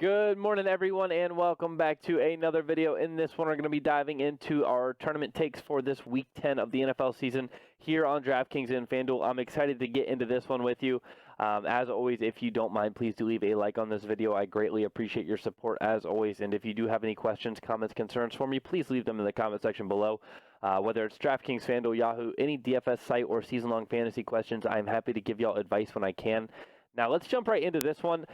Good morning, everyone, and welcome back to another video. In this one, we're going to be diving into our tournament takes for this Week 10 of the NFL season here on Draftkings and FanDuel. I'm excited to get into this one with you. As always, if you don't mind, please do leave a like on this video. I greatly appreciate your support, as always. And if you do have any questions, comments, concerns for me, please leave them in the comment section below. Whether it's DraftKings, FanDuel, Yahoo, any DFS site, or season-long fantasy questions, I'm happy to give y'all advice when I can. Now, let's jump right into this one.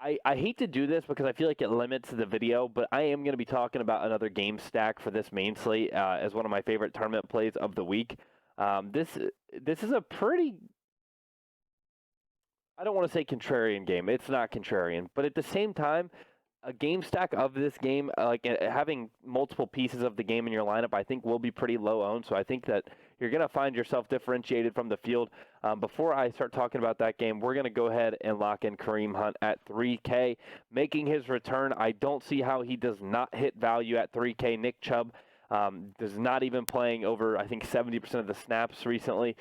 I hate to do this because I feel like it limits the video, but I am going to be talking about another game stack for this main slate as one of my favorite tournament plays of the week. This is a pretty, I don't want to say contrarian game. It's not contrarian, but at the same time, a game stack of this game, having multiple pieces of the game in your lineup, I think will be pretty low owned. So I think that you're going to find yourself differentiated from the field. Before I start talking about that game, we're going to go ahead and lock in Kareem Hunt at 3K, making his return. I don't see how he does not hit value at 3K. Nick Chubb does not even playing over, I think, 70% of the snaps recently.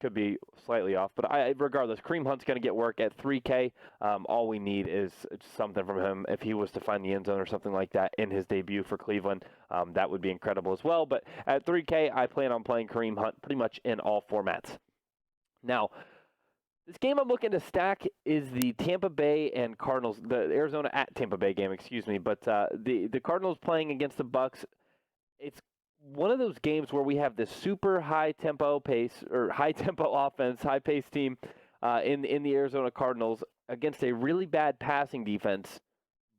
Could be slightly off, but regardless, Kareem Hunt's going to get work at 3K. All we need is something from him. If he was to find the end zone or something like that in his debut for Cleveland, that would be incredible as well. But at 3K, I plan on playing Kareem Hunt pretty much in all formats. Now, this game I'm looking to stack is the Tampa Bay and Cardinals, the Arizona at Tampa Bay game, excuse me. But the Cardinals playing against the Bucks. It's one of those games where we have this super high tempo pace or high tempo offense, high pace team in the Arizona Cardinals against a really bad passing defense,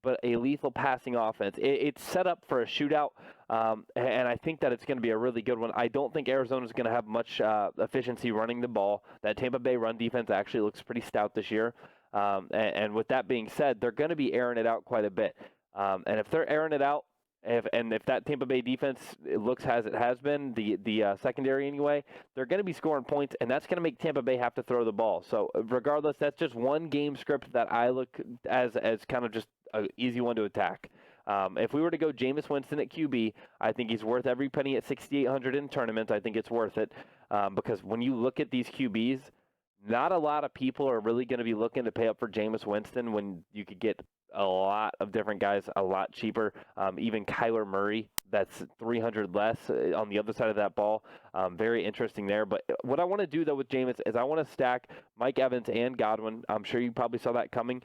but a lethal passing offense. It's set up for a shootout, and I think that it's going to be a really good one. I don't think Arizona's going to have much efficiency running the ball. That Tampa Bay run defense actually looks pretty stout this year. And with that being said, they're going to be airing it out quite a bit. And if they're airing it out, if that Tampa Bay defense looks as it has been, the secondary anyway, they're going to be scoring points, and that's going to make Tampa Bay have to throw the ball. So regardless, that's just one game script that I look as kind of just an easy one to attack. If we were to go Jameis Winston at QB, I think he's worth every penny at 6,800 in tournaments. I think it's worth it because when you look at these QBs, not a lot of people are really going to be looking to pay up for Jameis Winston when you could get a lot of different guys a lot cheaper. Even Kyler Murray, that's 300 less on the other side of that ball. Very interesting there. But what I want to do, though, with Jameis is I want to stack Mike Evans and Godwin. I'm sure you probably saw that coming.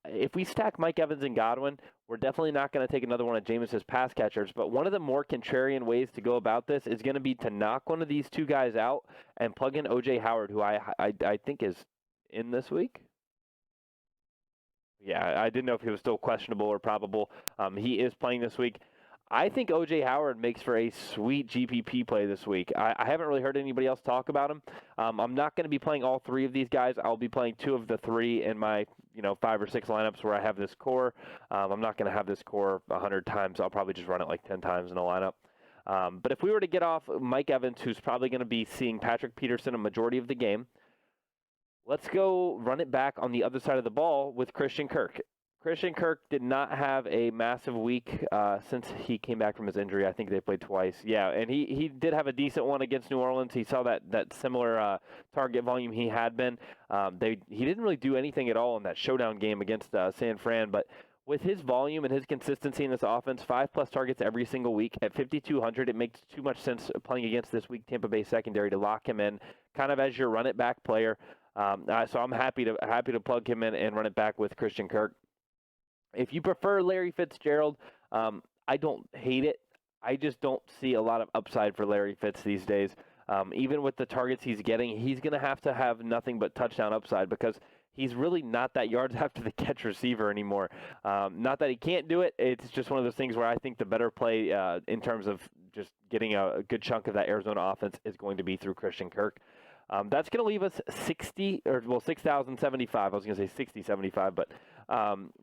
If we stack Mike Evans and Godwin, we're definitely not going to take another one of Jameis's pass catchers. But one of the more contrarian ways to go about this is going to be to knock one of these two guys out and plug in O.J. Howard, who I think is in this week. Yeah, I didn't know if he was still questionable or probable. He is playing this week. I think O.J. Howard makes for a sweet GPP play this week. I haven't really heard anybody else talk about him. I'm not going to be playing all three of these guys. I'll be playing two of the three in my 5 or 6 lineups where I have this core. I'm not going to have this core 100 times. I'll probably just run it like 10 times in a lineup. But if we were to get off Mike Evans, who's probably going to be seeing Patrick Peterson a majority of the game, let's go run it back on the other side of the ball with Christian Kirk. Christian Kirk did not have a massive week since he came back from his injury. I think they played twice. Yeah, and he did have a decent one against New Orleans. He saw that similar target volume he had been. He didn't really do anything at all in that showdown game against San Fran, but with his volume and his consistency in this offense, 5+ targets every single week at 5,200, it makes too much sense playing against this weak Tampa Bay secondary to lock him in kind of as your run-it-back player. So I'm happy to plug him in and run it back with Christian Kirk. If you prefer Larry Fitzgerald, I don't hate it. I just don't see a lot of upside for Larry Fitz these days. Even with the targets he's getting, he's going to have nothing but touchdown upside because he's really not that yards after the catch receiver anymore. Not that he can't do it. It's just one of those things where I think the better play in terms of just getting a good chunk of that Arizona offense is going to be through Christian Kirk. That's going to leave us 6,075. I was going to say 60,75, but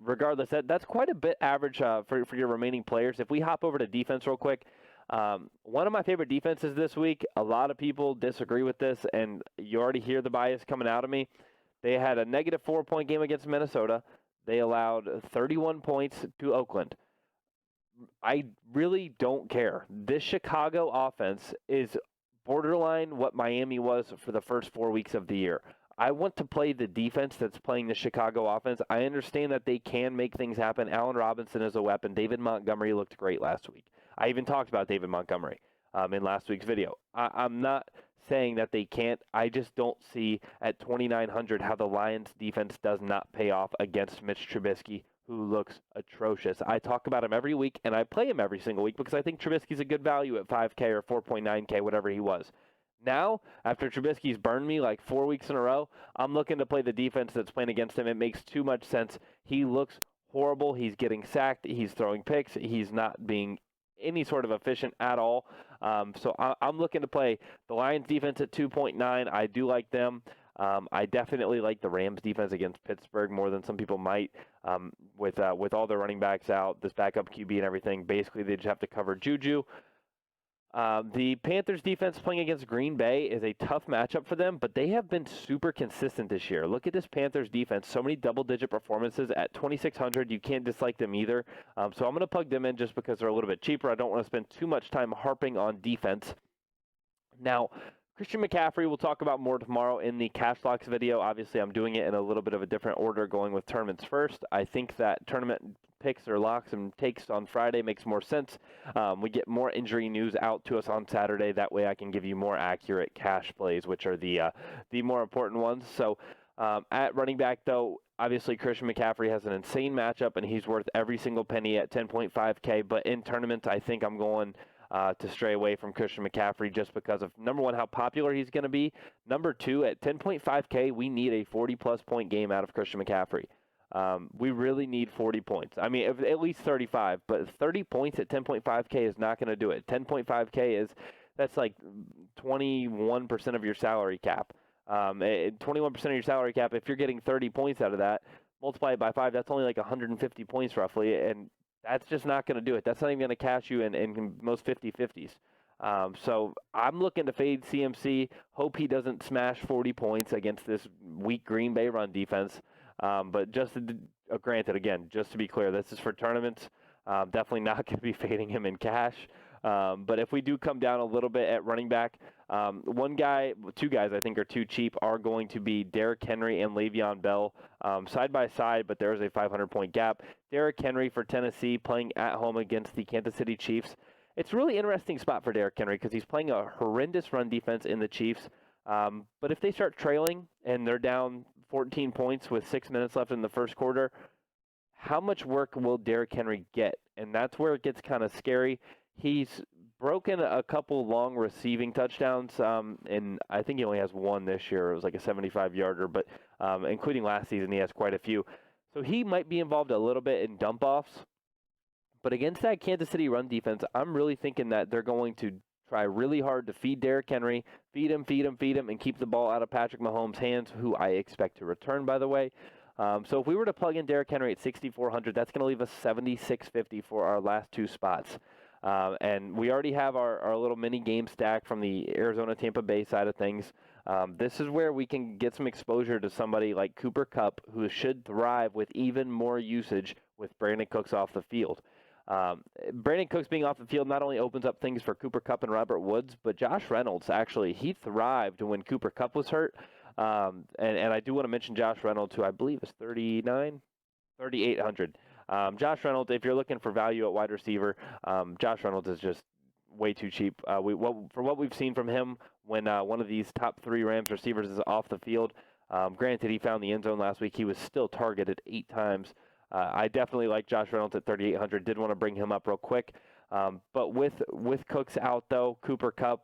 regardless, that's quite a bit average for your remaining players. If we hop over to defense real quick, one of my favorite defenses this week, a lot of people disagree with this, and you already hear the bias coming out of me. They had a negative 4-point game against Minnesota. They allowed 31 points to Oakland. I really don't care. This Chicago offense is borderline what Miami was for the first 4 weeks of the year. I want to play the defense that's playing the Chicago offense. I understand that they can make things happen. Allen Robinson is a weapon. David Montgomery looked great last week. I even talked about David Montgomery in last week's video. I'm not saying that they can't. I just don't see at 2,900 how the Lions defense does not pay off against Mitch Trubisky, who looks atrocious. I talk about him every week, and I play him every single week because I think Trubisky's a good value at 5K or 4.9K, whatever he was. Now, after Trubisky's burned me like 4 weeks in a row, I'm looking to play the defense that's playing against him. It makes too much sense. He looks horrible. He's getting sacked. He's throwing picks. He's not being any sort of efficient at all. So I'm looking to play the Lions defense at 2.9. I do like them. I definitely like the Rams defense against Pittsburgh more than some people might. With all their running backs out, this backup QB and everything, basically they just have to cover Juju. The Panthers defense playing against Green Bay is a tough matchup for them, but they have been super consistent this year. Look at this Panthers defense. So many double-digit performances at 2,600. You can't dislike them either. So I'm going to plug them in just because they're a little bit cheaper. I don't want to spend too much time harping on defense. Now, Christian McCaffrey we'll talk about more tomorrow in the Cash Locks video. Obviously, I'm doing it in a little bit of a different order, going with tournaments first. I think that tournament picks or locks and takes on Friday makes more sense. We get more injury news out to us on Saturday. That way I can give you more accurate cash plays, which are the more important ones. So at running back, though, obviously Christian McCaffrey has an insane matchup, and he's worth every single penny at 10.5K. But in tournaments, I think I'm going to stray away from Christian McCaffrey just because of, number one, how popular he's going to be. Number two, at 10.5K, we need a 40-plus point game out of Christian McCaffrey. We really need 40 points. I mean, at least 35, but 30 points at 10.5K is not going to do it. 10.5K that's like 21% of your salary cap. 21% of your salary cap, if you're getting 30 points out of that, multiply it by 5, that's only like 150 points roughly, and that's just not going to do it. That's not even going to cash you in most 50-50s. So I'm looking to fade CMC, hope he doesn't smash 40 points against this weak Green Bay run defense. But just granted, again, just to be clear, this is for tournaments. Definitely not going to be fading him in cash. But if we do come down a little bit at running back, two guys I think are too cheap are going to be Derrick Henry and Le'Veon Bell side by side, but there is a 500-point gap. Derrick Henry for Tennessee playing at home against the Kansas City Chiefs. It's a really interesting spot for Derrick Henry because he's playing a horrendous run defense in the Chiefs. But if they start trailing and they're down 14 points with 6 minutes left in the first quarter, how much work will Derrick Henry get? And that's where it gets kind of scary. He's broken a couple long receiving touchdowns, and I think he only has one this year. It was like a 75-yarder, but including last season, he has quite a few. So he might be involved a little bit in dump-offs. But against that Kansas City run defense, I'm really thinking that they're going to try really hard to feed Derrick Henry, feed him, and keep the ball out of Patrick Mahomes' hands, who I expect to return, by the way. So if we were to plug in Derrick Henry at 6,400, that's going to leave us 7,650 for our last two spots. And we already have our little mini game stack from the Arizona-Tampa Bay side of things. This is where we can get some exposure to somebody like Cooper Kupp, who should thrive with even more usage with Brandon Cooks off the field. Brandon Cooks being off the field not only opens up things for Cooper Kupp and Robert Woods, but Josh Reynolds, actually, he thrived when Cooper Kupp was hurt. And I do want to mention Josh Reynolds, who I believe is 3,800. Josh Reynolds, if you're looking for value at wide receiver, Josh Reynolds is just way too cheap. For what we've seen from him when one of these top three Rams receivers is off the field, granted he found the end zone last week, he was still targeted 8 times. I definitely like Josh Reynolds at 3,800. Did want to bring him up real quick. But with Cooks out, though, Cooper Kupp,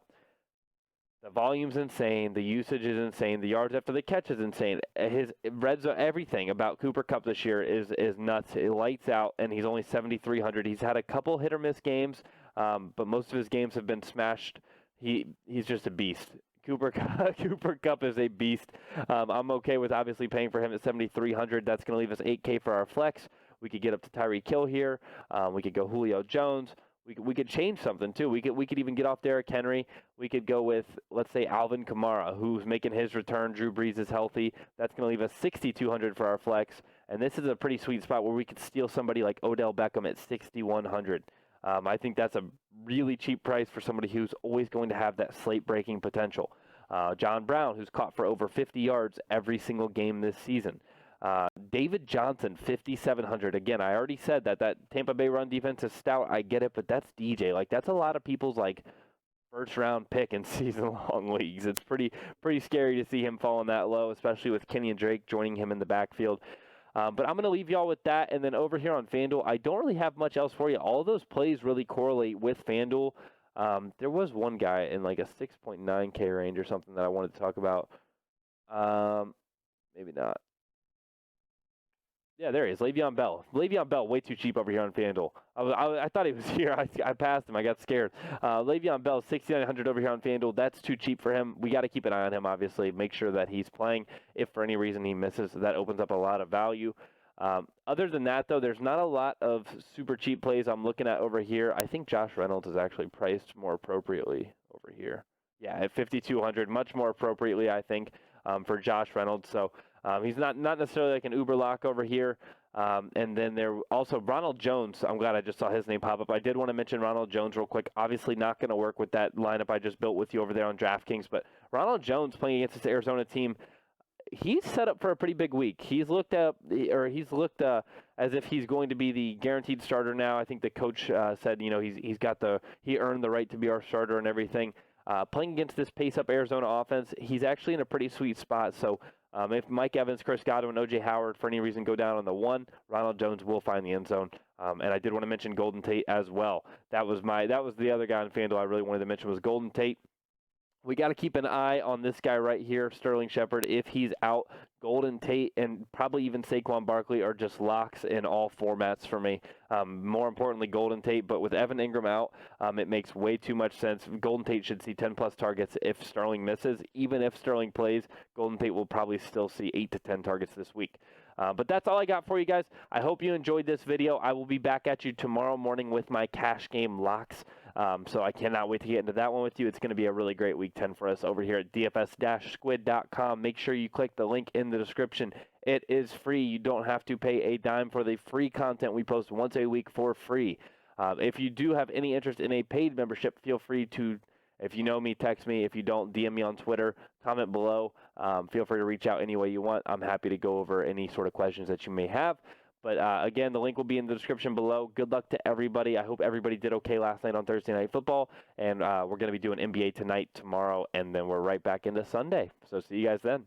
the volume's insane. The usage is insane. The yards after the catch is insane. His red zone, everything about Cooper Kupp this year is nuts. It lights out, and he's only 7,300. He's had a couple hit-or-miss games, but most of his games have been smashed. He's just a beast. Cooper Kupp is a beast. I'm okay with obviously paying for him at 7,300. That's going to leave us 8K for our flex. We could get up to Tyreek Hill here. We could go Julio Jones. We could change something too. We could even get off Derrick Henry. We could go with, let's say, Alvin Kamara, who's making his return. Drew Brees is healthy. That's going to leave us 6,200 for our flex. And this is a pretty sweet spot where we could steal somebody like Odell Beckham at 6,100. I think that's a really cheap price for somebody who's always going to have that slate-breaking potential. John Brown, who's caught for over 50 yards every single game this season. David Johnson, 5,700. Again, I already said that Tampa Bay run defense is stout. I get it, but that's DJ. Like, that's a lot of people's, like, first-round pick in season-long leagues. It's pretty scary to see him falling that low, especially with Kenny and Drake joining him in the backfield. But I'm going to leave y'all with that. And then over here on FanDuel, I don't really have much else for you. All of those plays really correlate with FanDuel. There was one guy in like a 6.9K range or something that I wanted to talk about. Maybe not. Yeah, there he is, Le'Veon Bell. Le'Veon Bell, way too cheap over here on FanDuel. I thought he was here. I passed him. I got scared. Le'Veon Bell, 6,900 over here on FanDuel. That's too cheap for him. We got to keep an eye on him, obviously. Make sure that he's playing. If for any reason he misses, that opens up a lot of value. Other than that, though, there's not a lot of super cheap plays I'm looking at over here. I think Josh Reynolds is actually priced more appropriately over here. Yeah, at 5,200, much more appropriately, I think, for Josh Reynolds. So he's not necessarily like an uber lock over here. And then there also Ronald Jones. I'm glad I just saw his name pop up. I did want to mention Ronald Jones real quick. Obviously not going to work with that lineup I just built with you over there on Draftkings. But Ronald Jones playing against this Arizona team, he's set up for a pretty big week. He's looked as if he's going to be the guaranteed starter now. I think the coach said, he earned the right to be our starter and everything. Playing against this pace-up Arizona offense, he's actually in a pretty sweet spot. So if Mike Evans, Chris Godwin, O.J. Howard, for any reason, go down on the one, Ronald Jones will find the end zone. And I did want to mention Golden Tate as well. That was the other guy on FanDuel I really wanted to mention was Golden Tate. We got to keep an eye on this guy right here, Sterling Shepard. If he's out, Golden Tate and probably even Saquon Barkley are just locks in all formats for me. More importantly, Golden Tate. But with Evan Ingram out, it makes way too much sense. Golden Tate should see 10-plus targets if Sterling misses. Even if Sterling plays, Golden Tate will probably still see 8 to 10 targets this week. But that's all I got for you guys. I hope you enjoyed this video. I will be back at you tomorrow morning with my cash game locks. So I cannot wait to get into that one with you. It's going to be a really great week 10 for us over here at dfs-squid.com. Make sure you click the link in the description. It is free. You don't have to pay a dime for the free content we post once a week for free. If you do have any interest in a paid membership, feel free to, if you know me, text me. If you don't, DM me on Twitter, comment below. Feel free to reach out any way you want. I'm happy to go over any sort of questions that you may have. But again, the link will be in the description below. Good luck to everybody. I hope everybody did okay last night on Thursday Night Football. And we're going to be doing NBA tonight, tomorrow, and then we're right back into Sunday. So see you guys then.